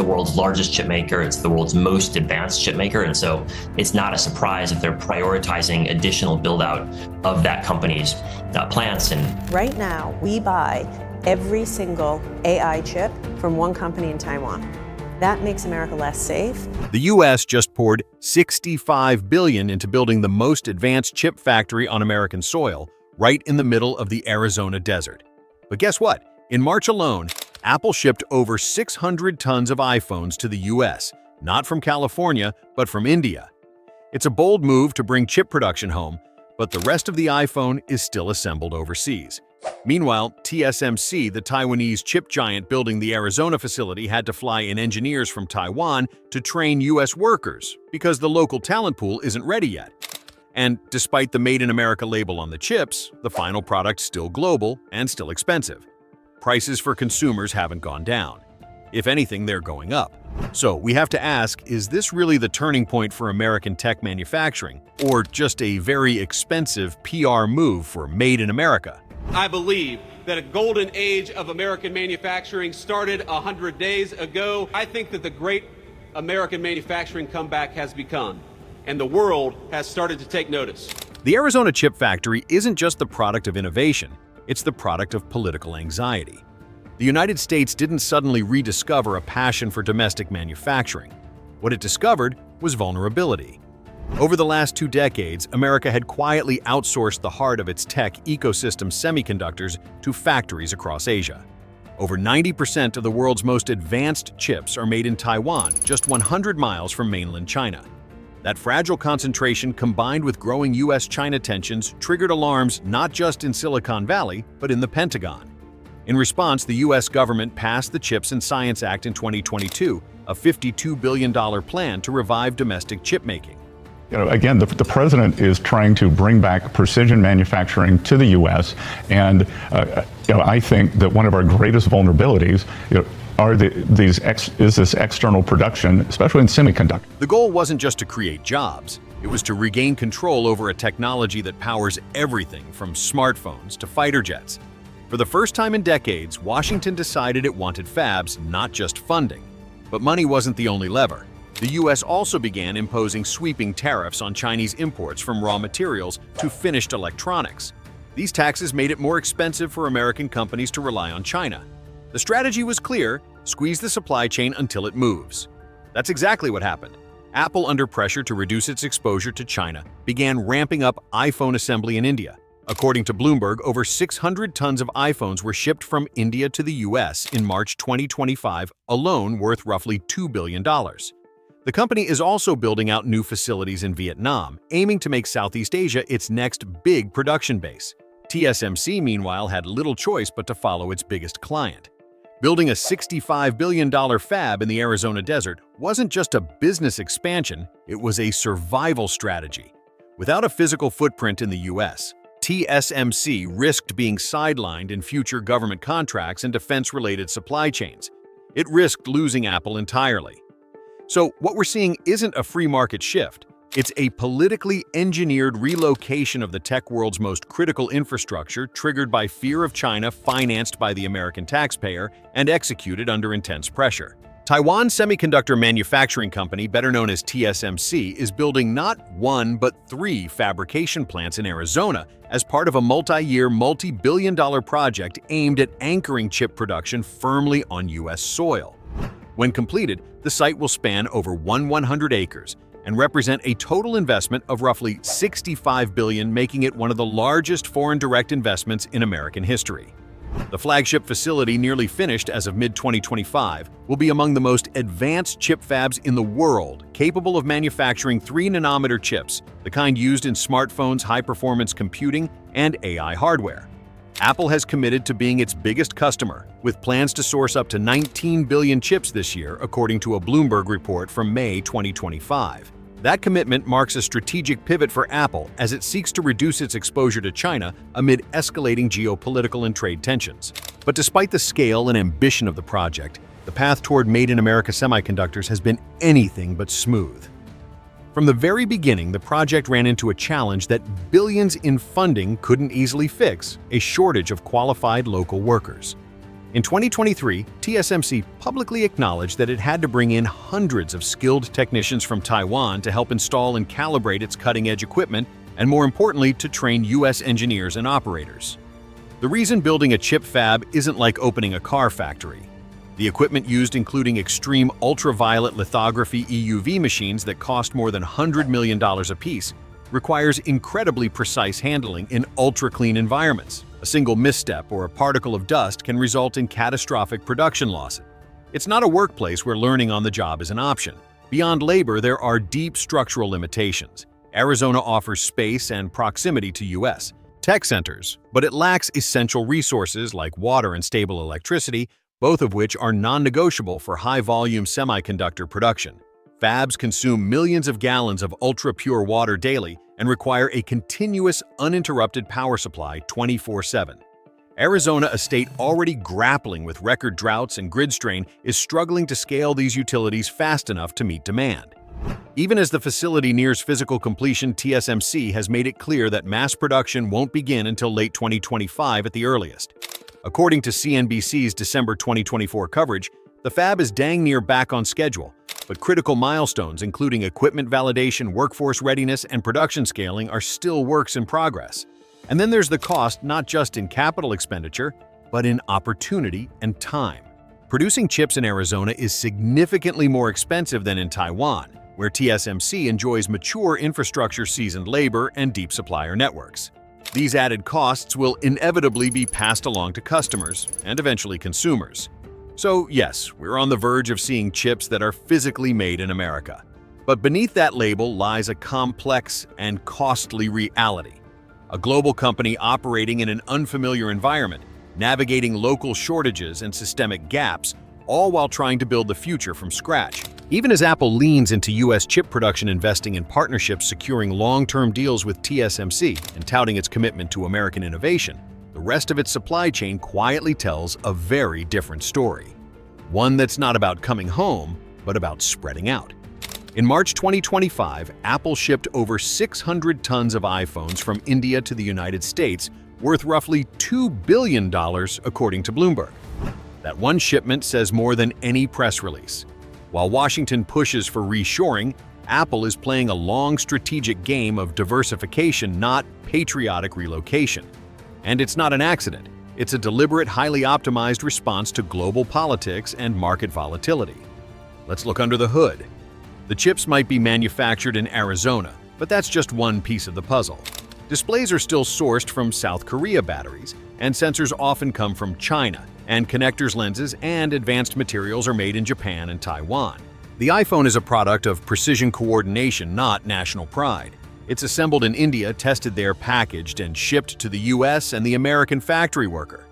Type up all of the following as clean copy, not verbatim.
the world's largest chip maker. It's the world's most advanced chip maker. And so it's not a surprise if they're prioritizing additional build out of that company's plants. And right now, we buy every single AI chip from one company in Taiwan. That makes America less safe. The U.S. just poured $65 billion into building the most advanced chip factory on American soil, right in the middle of the Arizona desert. But guess what? In March alone, Apple shipped over 600 tons of iPhones to the U.S., not from California, but from India. It's a bold move to bring chip production home, but the rest of the iPhone is still assembled overseas. Meanwhile, TSMC, the Taiwanese chip giant building the Arizona facility, had to fly in engineers from Taiwan to train U.S. workers because the local talent pool isn't ready yet. And despite the Made in America label on the chips, the final product's still global and still expensive. Prices for consumers haven't gone down. If anything, they're going up. So we have to ask, is this really the turning point for American tech manufacturing, or just a very expensive PR move for Made in America? I believe that a golden age of American manufacturing started 100 days ago. I think that the great American manufacturing comeback has begun, and the world has started to take notice. The Arizona chip factory isn't just the product of innovation, it's the product of political anxiety. The United States didn't suddenly rediscover a passion for domestic manufacturing. What it discovered was vulnerability. Over the last 2 decades, America had quietly outsourced the heart of its tech ecosystem, semiconductors, to factories across Asia. Over 90% of the world's most advanced chips are made in Taiwan, just 100 miles from mainland China. That fragile concentration, combined with growing U.S.-China tensions, triggered alarms not just in Silicon Valley, but in the Pentagon. In response, the U.S. government passed the CHIPS and Science Act in 2022, a $52 billion plan to revive domestic chip making. Again, the president is trying to bring back precision manufacturing to the U.S., and I think that one of our greatest vulnerabilities is this external production, especially in semiconductors. The goal wasn't just to create jobs. It was to regain control over a technology that powers everything from smartphones to fighter jets. For the first time in decades, Washington decided it wanted fabs, not just funding. But money wasn't the only lever. The U.S. also began imposing sweeping tariffs on Chinese imports, from raw materials to finished electronics. These taxes made it more expensive for American companies to rely on China. The strategy was clear: squeeze the supply chain until it moves. That's exactly what happened. Apple, under pressure to reduce its exposure to China, began ramping up iPhone assembly in India. According to Bloomberg, over 600 tons of iPhones were shipped from India to the U.S. in March 2025 alone, worth roughly $2 billion. The company is also building out new facilities in Vietnam, aiming to make Southeast Asia its next big production base. TSMC, meanwhile, had little choice but to follow its biggest client. Building a $65 billion fab in the Arizona desert wasn't just a business expansion, it was a survival strategy. Without a physical footprint in the U.S., TSMC risked being sidelined in future government contracts and defense-related supply chains. It risked losing Apple entirely. So what we're seeing isn't a free market shift. It's a politically engineered relocation of the tech world's most critical infrastructure, triggered by fear of China, financed by the American taxpayer, and executed under intense pressure. Taiwan Semiconductor Manufacturing Company, better known as TSMC, is building not 1 but 3 fabrication plants in Arizona as part of a multi-year, multi-billion-dollar project aimed at anchoring chip production firmly on U.S. soil. When completed, the site will span over 100 acres and represent a total investment of roughly $65 billion, making it one of the largest foreign direct investments in American history. The flagship facility, nearly finished as of mid-2025, will be among the most advanced chip fabs in the world, capable of manufacturing 3-nanometer chips, the kind used in smartphones, high-performance computing, and AI hardware. Apple has committed to being its biggest customer, with plans to source up to 19 billion chips this year, according to a Bloomberg report from May 2025. That commitment marks a strategic pivot for Apple as it seeks to reduce its exposure to China amid escalating geopolitical and trade tensions. But despite the scale and ambition of the project, the path toward Made in America semiconductors has been anything but smooth. From the very beginning, the project ran into a challenge that billions in funding couldn't easily fix: a shortage of qualified local workers. In 2023, TSMC publicly acknowledged that it had to bring in hundreds of skilled technicians from Taiwan to help install and calibrate its cutting-edge equipment, and more importantly, to train U.S. engineers and operators. The reason building a chip fab isn't like opening a car factory. The equipment used, including extreme ultraviolet lithography EUV machines that cost more than $100 million apiece, requires incredibly precise handling in ultra-clean environments. A single misstep or a particle of dust can result in catastrophic production losses. It's not a workplace where learning on the job is an option. Beyond labor, there are deep structural limitations. Arizona offers space and proximity to U.S. tech centers, but it lacks essential resources like water and stable electricity, both of which are non-negotiable for high-volume semiconductor production. Fabs consume millions of gallons of ultra-pure water daily and require a continuous, uninterrupted power supply 24/7. Arizona, a state already grappling with record droughts and grid strain, is struggling to scale these utilities fast enough to meet demand. Even as the facility nears physical completion, TSMC has made it clear that mass production won't begin until late 2025 at the earliest. According to CNBC's December 2024 coverage, the fab is dang near back on schedule, but critical milestones including equipment validation, workforce readiness, and production scaling are still works in progress. And then there's the cost, not just in capital expenditure, but in opportunity and time. Producing chips in Arizona is significantly more expensive than in Taiwan, where TSMC enjoys mature infrastructure, seasoned labor, and deep supplier networks. These added costs will inevitably be passed along to customers and eventually consumers. So yes, we're on the verge of seeing chips that are physically made in America. But beneath that label lies a complex and costly reality. A global company operating in an unfamiliar environment, navigating local shortages and systemic gaps, all while trying to build the future from scratch. Even as Apple leans into U.S. chip production, investing in partnerships, securing long-term deals with TSMC, and touting its commitment to American innovation, the rest of its supply chain quietly tells a very different story. One that's not about coming home, but about spreading out. In March 2025, Apple shipped over 600 tons of iPhones from India to the United States, worth roughly $2 billion, according to Bloomberg. That one shipment says more than any press release. While Washington pushes for reshoring, Apple is playing a long strategic game of diversification, not patriotic relocation. And it's not an accident. It's a deliberate, highly optimized response to global politics and market volatility. Let's look under the hood. The chips might be manufactured in Arizona, but that's just one piece of the puzzle. Displays are still sourced from South Korea batteries, and sensors often come from China, and connectors, lenses, and advanced materials are made in Japan and Taiwan. The iPhone is a product of precision coordination, not national pride. It's assembled in India, tested there, packaged, and shipped to the US and the American factory worker.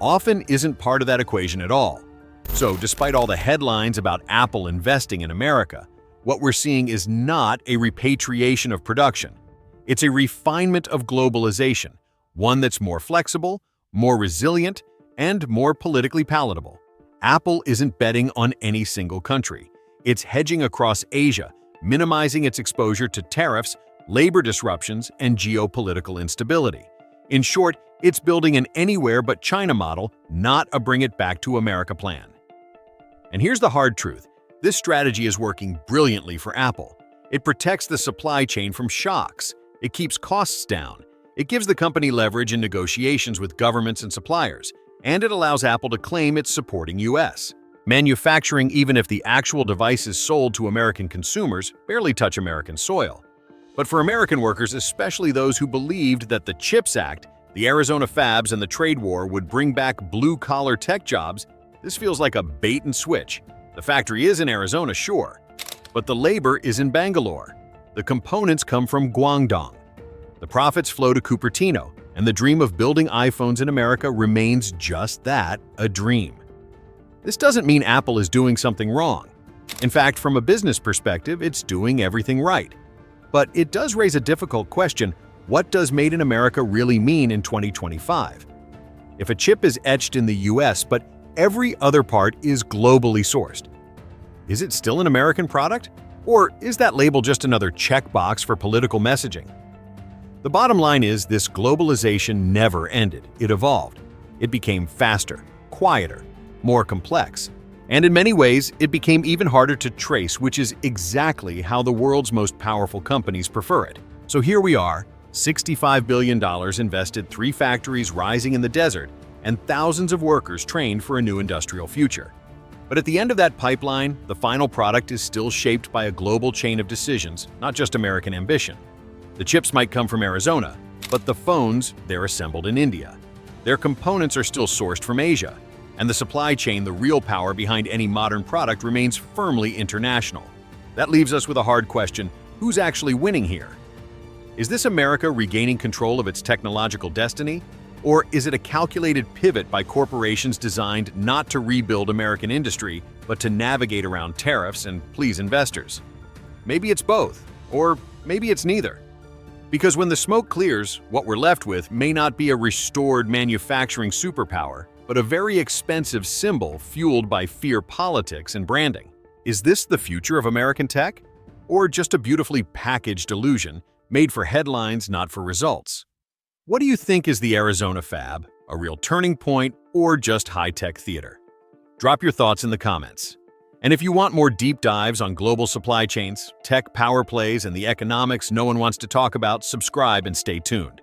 Often isn't part of that equation at all. So, despite all the headlines about Apple investing in America, what we're seeing is not a repatriation of production. It's a refinement of globalization, one that's more flexible, more resilient, and more politically palatable. Apple isn't betting on any single country. It's hedging across Asia, minimizing its exposure to tariffs, labor disruptions, and geopolitical instability. In short, it's building an anywhere but China model, not a bring it back to America plan. And here's the hard truth. This strategy is working brilliantly for Apple. It protects the supply chain from shocks. It keeps costs down. It gives the company leverage in negotiations with governments and suppliers. And it allows Apple to claim it's supporting U.S. manufacturing, even if the actual devices sold to American consumers barely touch American soil. But for American workers, especially those who believed that the CHIPS Act, the Arizona fabs, and the trade war would bring back blue-collar tech jobs, this feels like a bait and switch. The factory is in Arizona, sure, but the labor is in Bangalore. The components come from Guangdong. The profits flow to Cupertino, and the dream of building iPhones in America remains just that, a dream. This doesn't mean Apple is doing something wrong. In fact, from a business perspective, it's doing everything right. But it does raise a difficult question: what does Made in America really mean in 2025? If a chip is etched in the US, but every other part is globally sourced, is it still an American product? Or is that label just another checkbox for political messaging? The bottom line is, this globalization never ended. It evolved. It became faster, quieter, more complex. And in many ways, it became even harder to trace, which is exactly how the world's most powerful companies prefer it. So here we are, $65 billion invested, 3 factories rising in the desert, and thousands of workers trained for a new industrial future. But at the end of that pipeline, the final product is still shaped by a global chain of decisions, not just American ambition. The chips might come from Arizona, but the phones, they're assembled in India. Their components are still sourced from Asia, and the supply chain, the real power behind any modern product, remains firmly international. That leaves us with a hard question: who's actually winning here? Is this America regaining control of its technological destiny? Or is it a calculated pivot by corporations designed not to rebuild American industry, but to navigate around tariffs and please investors? Maybe it's both, or maybe it's neither. Because when the smoke clears, what we're left with may not be a restored manufacturing superpower, but a very expensive symbol fueled by fear politics and branding. Is this the future of American tech? Or just a beautifully packaged illusion made for headlines, not for results? What do you think is the Arizona fab, a real turning point, or just high-tech theater? Drop your thoughts in the comments. And if you want more deep dives on global supply chains, tech power plays, and the economics no one wants to talk about, subscribe and stay tuned.